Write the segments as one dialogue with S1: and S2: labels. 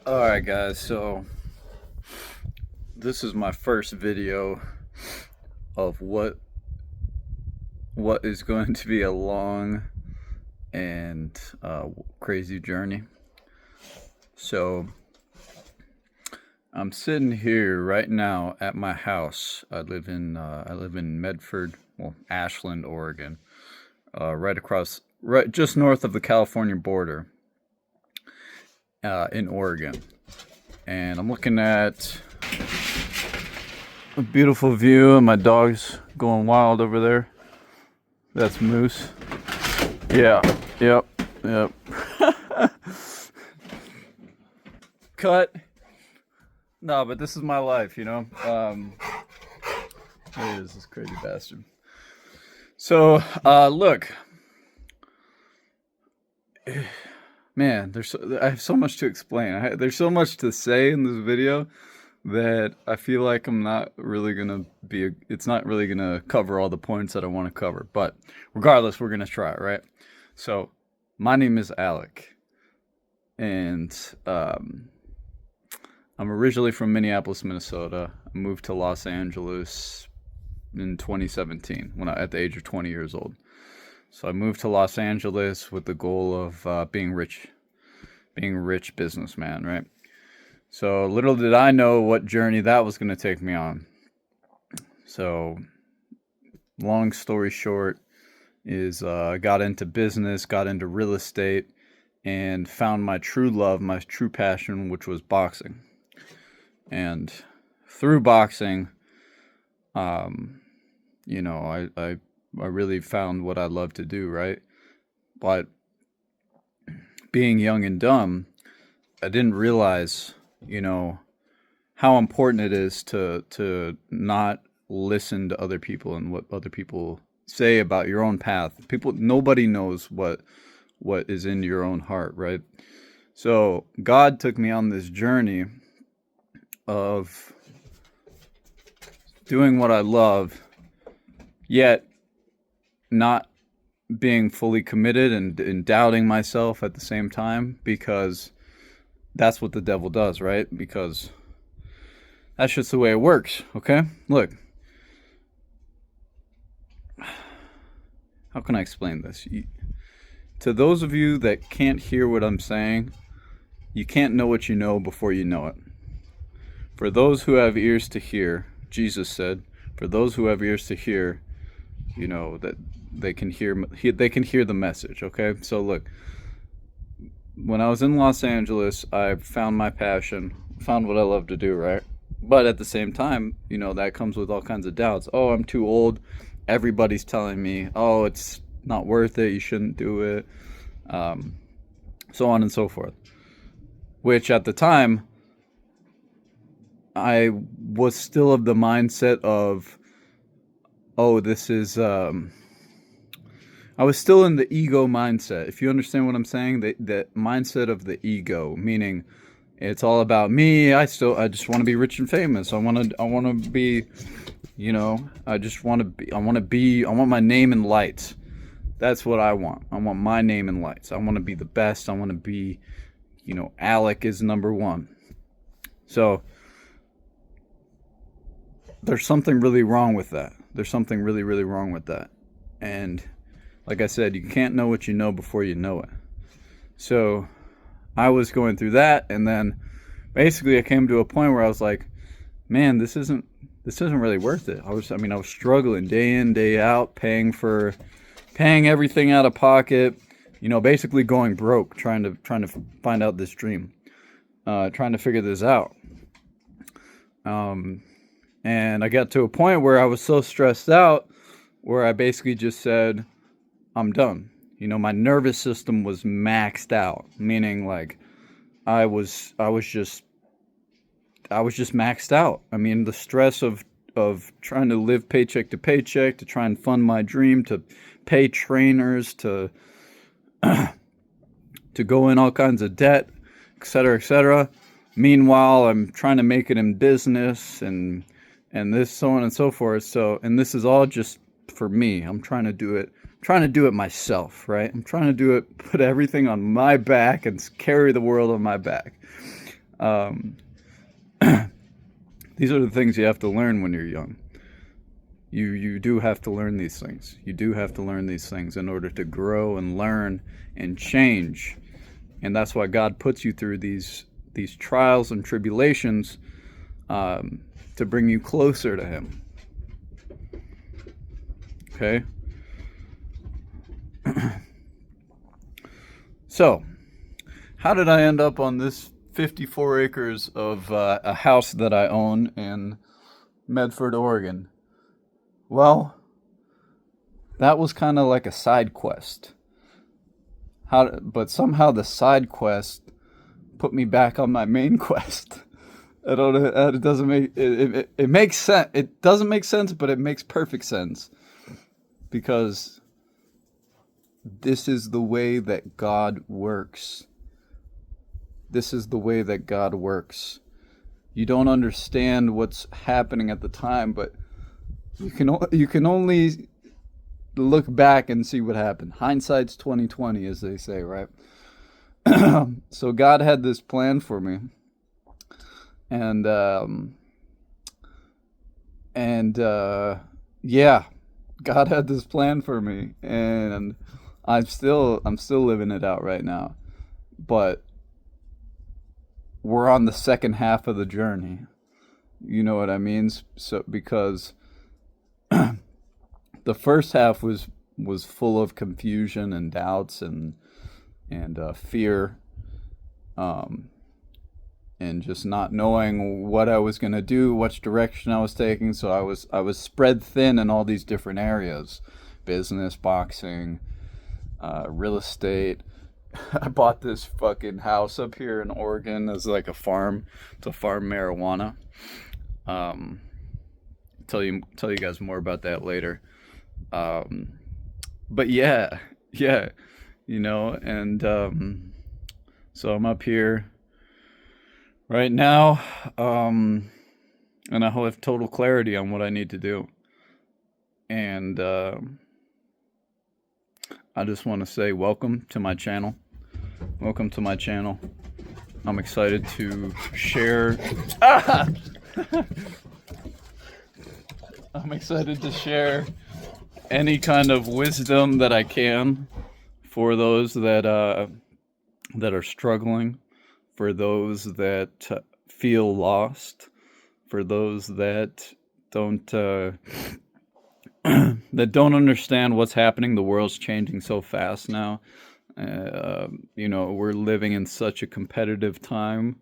S1: Alright guys, so this is my first video of what is going to be a long and crazy journey. So I'm sitting here right now at my house. I live in Medford, well, Ashland, Oregon, right just north of the California border, in Oregon. And I'm looking at a beautiful view, and my dog's going wild over there. That's Moose. Yeah, yep. Cut. No, but this is my life, you know. Here he is, this crazy bastard. So, look, man, I have so much to explain. There's so much to say in this video that I feel like I'm not really gonna it's not really gonna cover all the points that I want to cover. But regardless, we're gonna try it, right? So, my name is Alec, and I'm originally from Minneapolis, Minnesota. I moved to Los Angeles in 2017 at the age of 20 years old. So I moved to Los Angeles with the goal of being rich businessman, right? So little did I know what journey that was going to take me on. So long story short is I got into business, got into real estate, and found my true love, my true passion, which was boxing. And through boxing, you know, I really found what I love to do, right? But being young and dumb, I didn't realize, you know, how important it is to not listen to other people and what other people say about your own path. Nobody knows what is in your own heart, right? So God took me on this journey of doing what I love, yet not being fully committed and doubting myself at the same time, because that's what the devil does, right? Because that's just the way it works, okay? Look, how can I explain this? To those of you that can't hear what I'm saying, you can't know what you know before you know it. For those who have ears to hear, Jesus said, for those who have ears to hear, you know, that they can hear the message, okay? So look, when I was in Los Angeles, I found my passion, found what I love to do, right? But at the same time, you know, that comes with all kinds of doubts. Oh, I'm too old. Everybody's telling me, oh, it's not worth it, you shouldn't do it, so on and so forth. Which at the time, I was still of the mindset of, oh, this is, I was still in the ego mindset. If you understand what I'm saying, that mindset of the ego, meaning it's all about me. I just want to be rich and famous. I want to be, you know, I want my name in lights. That's what I want. I want my name in lights. I want to be the best. I want to be, you know, Alec is number one. So there's something really wrong with that. There's something really, really wrong with that. And like I said, you can't know what you know before you know it. So I was going through that, and then basically I came to a point where I was like, man, this isn't really worth it. I was struggling day in, day out, paying everything out of pocket, you know, basically going broke, trying to find out this dream, trying to figure this out. And I got to a point where I was so stressed out where I basically just said, I'm done. You know, my nervous system was maxed out, meaning like I was just maxed out. I mean, the stress of trying to live paycheck to paycheck, to try and fund my dream, to pay trainers, to go in all kinds of debt, etc., etc. Meanwhile, I'm trying to make it in business and this, so on and so forth. So, and this is all just for me. I'm trying to do it myself, right? I'm trying to do it, put everything on my back and carry the world on my back. Um, these are the things you have to learn when you're young. You do have to learn these things. You do have to learn these things in order to grow and learn and change. And that's why God puts you through these trials and tribulations, to bring you closer to Him. Okay? So, how did I end up on this 54 acres of a house that I own in Medford, Oregon? Well, that was kind of like a side quest. But somehow the side quest put me back on my main quest. I don't know. It doesn't make it makes sense. It doesn't make sense, but it makes perfect sense, because this is the way that God works. This is the way that God works. You don't understand what's happening at the time, but you can only look back and see what happened. Hindsight's 20/20, as they say, right? So God had this plan for me, and yeah, God had this plan for me, and I'm still living it out right now. But we're on the second half of the journey. You know what I mean? So because the first half was full of confusion and doubts and fear, and just not knowing what I was going to do, which direction I was taking. So I was spread thin in all these different areas: business, boxing, real estate. I bought this fucking house up here in Oregon as like a farm to farm marijuana. Tell you guys more about that later. But yeah, you know, and so I'm up here right now, and I have total clarity on what I need to do. And I just want to say welcome to my channel. Welcome to my channel. I'm excited to share. I'm excited to share any kind of wisdom that I can for those that are struggling, for those that feel lost, for those that don't that don't understand what's happening. The world's changing so fast now. You know, we're living in such a competitive time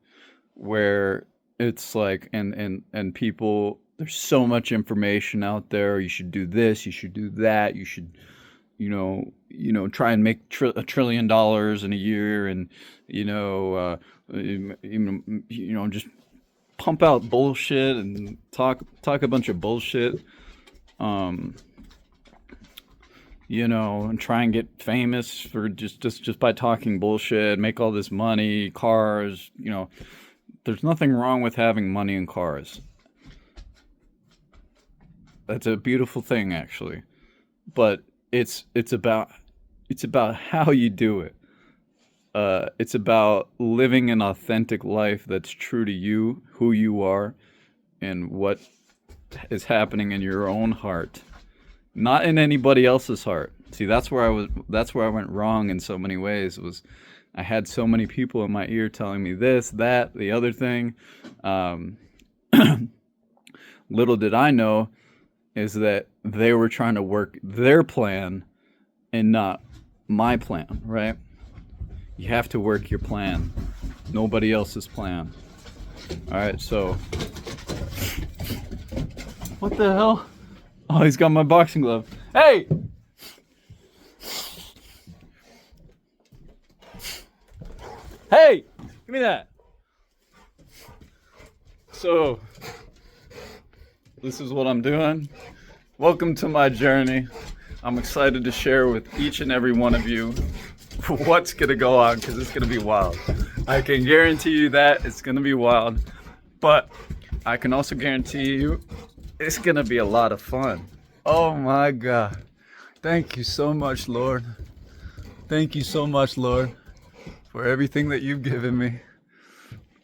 S1: where it's like, and people, there's so much information out there. You should do this, you should do that, you should, you know, try and make $1 trillion in a year, and just pump out bullshit and talk a bunch of bullshit, and try and get famous for just by talking bullshit, make all this money, cars. There's nothing wrong with having money and cars. That's a beautiful thing, actually, but it's about how you do it. It's about living an authentic life that's true to you, who you are, and what is happening in your own heart, not in anybody else's heart. See, that's where I went wrong in so many ways. Was I had so many people in my ear telling me this, that, the other thing. Little did I know is that they were trying to work their plan and not my plan, right? You have to work your plan, nobody else's plan. All right, so what the hell? Oh, he's got my boxing glove. Hey! Hey! Give me that. So, this is what I'm doing. Welcome to my journey. I'm excited to share with each and every one of you what's going to go on, because it's going to be wild. I can guarantee you that it's going to be wild, but I can also guarantee you it's going to be a lot of fun. Oh my God. Thank you so much, Lord. Thank you so much, Lord, for everything that you've given me.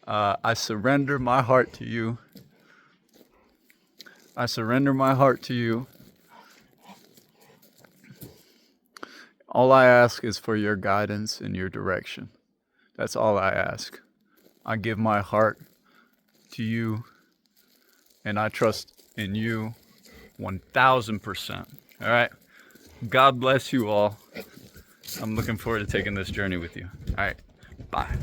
S1: I surrender my heart to you. I surrender my heart to you. All I ask is for your guidance and your direction. That's all I ask. I give my heart to you, and I trust in you 1000%. All right. God bless you all. I'm looking forward to taking this journey with you. All right. Bye.